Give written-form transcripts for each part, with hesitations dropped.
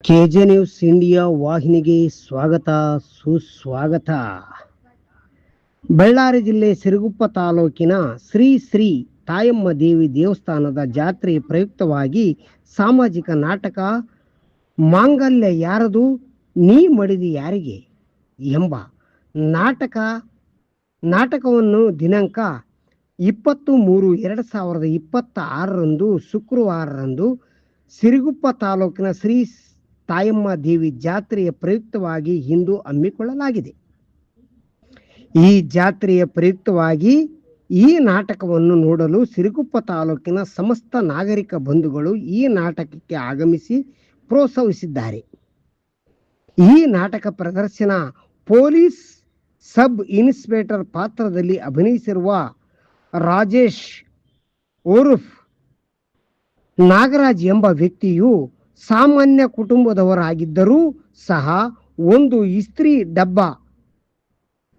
K J news India ವಾಹಿನಿಗೆ ಸ್ವಾಗತ ಸುಸ್ವಾಗತ. ಬಳ್ಳಾರಿ ಜಿಲ್ಲೆ ಸಿರುಗುಪ್ಪ ತಾಲೂಕಿನ ಶ್ರೀ ಶ್ರೀ ತಾಯಮ್ಮ ದೇವಿ ದೇವಸ್ಥಾನದ ಜಾತ್ರೆ ಪ್ರಯುಕ್ತವಾಗಿ ಸಾಮಾಜಿಕ ನಾಟಕ ಮಾಂಗಲ್ಯ ಯಾರದು ನೀ ಮಡಿದಿ ಯಾರಿಗೆ ಎಂಬ ನಾಟಕವನ್ನು ದಿನಾಂಕ 20/3/2026 ಶುಕ್ರವಾರರಂದು ಸಿರುಗುಪ್ಪ ತಾಲೂಕಿನ ಶ್ರೀ ತಾಯಮ್ಮ ದೇವಿ ಜಾತ್ರೆಯ ಪ್ರಯುಕ್ತವಾಗಿ ಇಂದು ಹಮ್ಮಿಕೊಳ್ಳಲಾಗಿದೆ. ಈ ಜಾತ್ರೆಯ ಪ್ರಯುಕ್ತವಾಗಿ ಈ ನಾಟಕವನ್ನು ನೋಡಲು ಸಿರುಗುಪ್ಪ ತಾಲೂಕಿನ ಸಮಸ್ತ ನಾಗರಿಕ ಬಂಧುಗಳು ಈ ನಾಟಕಕ್ಕೆ ಆಗಮಿಸಿ ಪ್ರೋತ್ಸಾಹಿಸಿದ್ದಾರೆ. ಈ ನಾಟಕ ಪ್ರದರ್ಶನ ಪೊಲೀಸ್ ಸಬ್ ಇನ್ಸ್ಪೆಕ್ಟರ್ ಪಾತ್ರದಲ್ಲಿ ಅಭಿನಯಿಸಿರುವ ರಾಜೇಶ್ ಉರ್ಫ್ ನಾಗರಾಜ್ ಎಂಬ ವ್ಯಕ್ತಿಯು ಸಾಮಾನ್ಯ ಕುಟುಂಬದವರಾಗಿದ್ದರೂ ಸಹ ಒಂದು ಇಸ್ತ್ರಿ ಡಬ್ಬ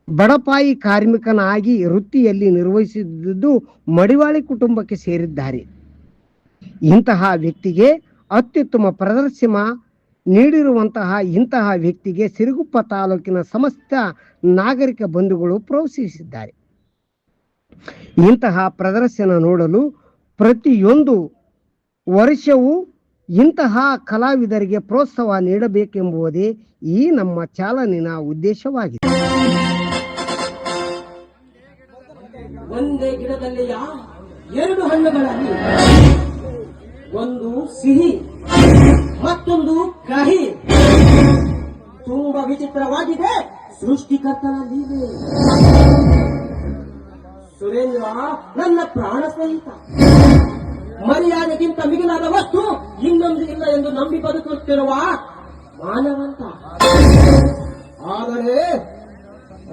ಬಡಪಾಯಿ ಕಾರ್ಮಿಕನಾಗಿ ವೃತ್ತಿಯಲ್ಲಿ ನಿರ್ವಹಿಸಿದ್ದು ಮಡಿವಾಳಿ ಕುಟುಂಬಕ್ಕೆ ಸೇರಿದ್ದಾರೆ. ಇಂತಹ ವ್ಯಕ್ತಿಗೆ ಅತ್ಯುತ್ತಮ ಪ್ರದರ್ಶನ ನೀಡಿರುವಂತಹ ಇಂತಹ ವ್ಯಕ್ತಿಗೆ ಸಿರುಗುಪ್ಪ ತಾಲೂಕಿನ ಸಮಸ್ತ ನಾಗರಿಕ ಬಂಧುಗಳು ಪ್ರೋತ್ಸಾಹಿಸಿದ್ದಾರೆ. ಇಂತಹ ಪ್ರದರ್ಶನ ನೋಡಲು ಪ್ರತಿಯೊಂದು ವರ್ಷವೂ ಇಂತಹ ಕಲಾವಿದರಿಗೆ ಪ್ರೋತ್ಸಾಹ ನೀಡಬೇಕೆಂಬುದೇ ಈ ನಮ್ಮ ಚಾಲನಿನ ಉದ್ದೇಶವಾಗಿದೆ. ಒಂದೇ ಗಿಡದಲ್ಲಿಯ ಎರಡು ಹಣ್ಣುಗಳಲ್ಲಿ ಒಂದು ಸಿಹಿ ಮತ್ತೊಂದು ಕಹಿ. ತುಂಬಾ ವಿಚಿತ್ರವಾಗಿದೆ ಸೃಷ್ಟಿಕರ್ತನ ಲೀಲೆ. ಸುರೇಂದ್ರ ನನ್ನ ಪ್ರಾಣ ಸ್ನೇಹಿತ. ಮರ್ಯಾದೆಗಿಂತ ಮಿಗಿಲಾದ ವಸ್ತು ಇನ್ನೊಂದು ಇಲ್ಲ ಎಂದು ನಂಬಿ ಬದುಕುತ್ತಿರುವ ಮಾನವಂತ. ಆದರೆ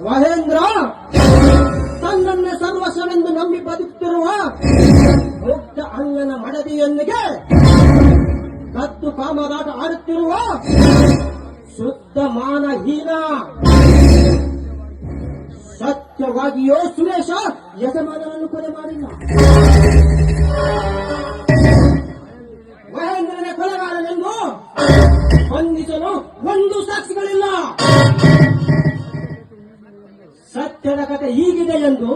ಮಹೇಂದ್ರ ತನ್ನನ್ನೇ ಸರ್ವಸ್ವವೆಂದು ನಂಬಿ ಬದುಕುತ್ತಿರುವ ಮುಗ್ಧ ಅಣ್ಣನ ಮಡದಿಯೊಂದಿಗೆ ಕತ್ತು ಕಾಮದಾಟ ಆಡುತ್ತಿರುವ ಶುದ್ಧ ಮಾನಹೀನ. ಸತ್ಯವಾಗಿಯೋ ಸುರೇಶ ಯಜಮಾನನನ್ನು ಕೊಲೆ ಮಾಡಿಲ್ಲ. ಮಹೇಂದ್ರನ ಕೊಲೆಗಾರನೆಂದು ಬಂಧಿಸಲು ಒಂದು ಸಾಕ್ಷಿಗಳಿಲ್ಲ. ಸತ್ಯದ ಕಥೆ ಹೀಗಿದೆ ಎಂದು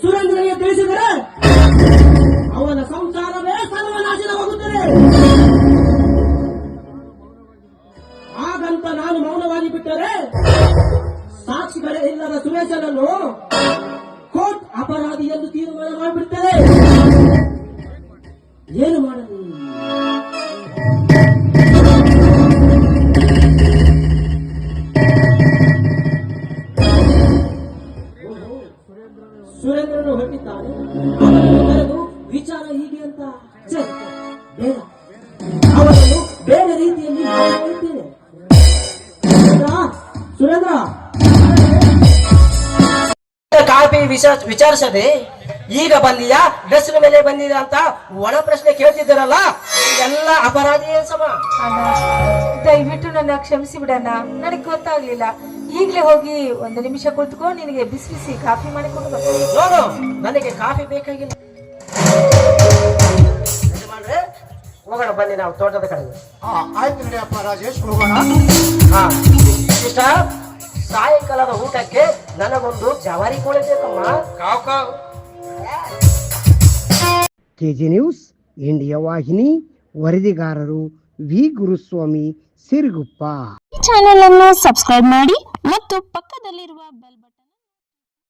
ಸುರೇಂದ್ರನಿಗೆ ತಿಳಿಸಿದರೆ ಅವನ ಸಂಸಾರವೇ ಸರ್ವನಾಶನವಾಗುತ್ತದೆ. ಹಾಗಂತ ನಾನು ಮೌನವಾಗಿ ಬಿಟ್ಟರೆ ಸಾಕ್ಷಿಗಳೇ ಇಲ್ಲದ ಸುರೇಶನನ್ನು ಕೋರ್ಟ್ ಅಪರಾಧಿ ಎಂದು ತೀರ್ಮಾನ ಮಾಡಿಬಿಡ್ತಾರೆ. ಏನು ಮಾಡಲಿ? ಸುರೇಂದ್ರನು ಹೊರಟಿದ್ದಾನೆ. ಅವನನ್ನು ವಿಚಾರ ಹೀಗೆ ಅಂತ ಬೇಡ, ಅವನನ್ನು ಬೇರೆ ರೀತಿಯಲ್ಲಿ ಹೇಳ್ತೇನೆ. ಸುರೇಂದ್ರ ಕಾಪಿ ವಿಚಾರಿಸದೆ ಈಗ ಬಂದಿಯಾ ಡ್ರೆಸ್ನ ಮೇಲೆ ಬಂದಿದೆ ಅಂತ ಒಣ ಪ್ರಶ್ನೆ ಕೇಳ್ತಿದ್ದೀರಲ್ಲ, ಎಲ್ಲ ಅಪರಾಧಿ ಸಮ. ದಯವಿಟ್ಟು ನನ್ನ ಕ್ಷಮಿಸಿ ಬಿಡಣ್ಣ, ನನಗೆ ಗೊತ್ತಾಗ್ಲಿಲ್ಲ. ಈಗಲೇ ಹೋಗಿ ಒಂದು ನಿಮಿಷ ಕುಳಿತುಕೊಂಡು ನಿನಗೆ ಬಿಸಿ ಬಿಸಿ ಕಾಫಿ ಮಾಡಿಕೊಂಡು ಬರ್ತೀನಿ. ನೋಡು, ನನಗೆ ಕಾಫಿ ಬೇಕಾಗಿಲ್ಲ. ಹೋಗೋಣ ಬನ್ನಿ, ನಾವು ತೋಟದ ಕಡೆ. ಆಯ್ತು ನಡಿಯಪ್ಪ ರಾಜೇಶ್, ಹೋಗೋಣ. ಇಷ್ಟ ಸಾಯಂಕಾಲದ ಊಟಕ್ಕೆ ನನಗೊಂದು ಜವಾರಿ ಕೋಳಿ ಬೇಕಮ್ಮ. ಕೆಜೆ ನ್ಯೂಸ್ ಇಂಡಿಯಾ ವಾಹಿನಿ ವರದಿಗಾರರು ವಿ ಗುರುಸ್ವಾಮಿ, ಸಿರುಗುಪ್ಪ. ಚಾನೆಲ್ ಅನ್ನು ಸಬ್ಸ್ಕ್ರೈಬ್ ಮಾಡಿ ಮತ್ತು ಪಕ್ಕದಲ್ಲಿರುವ ಬೆಲ್ ಬಟನ್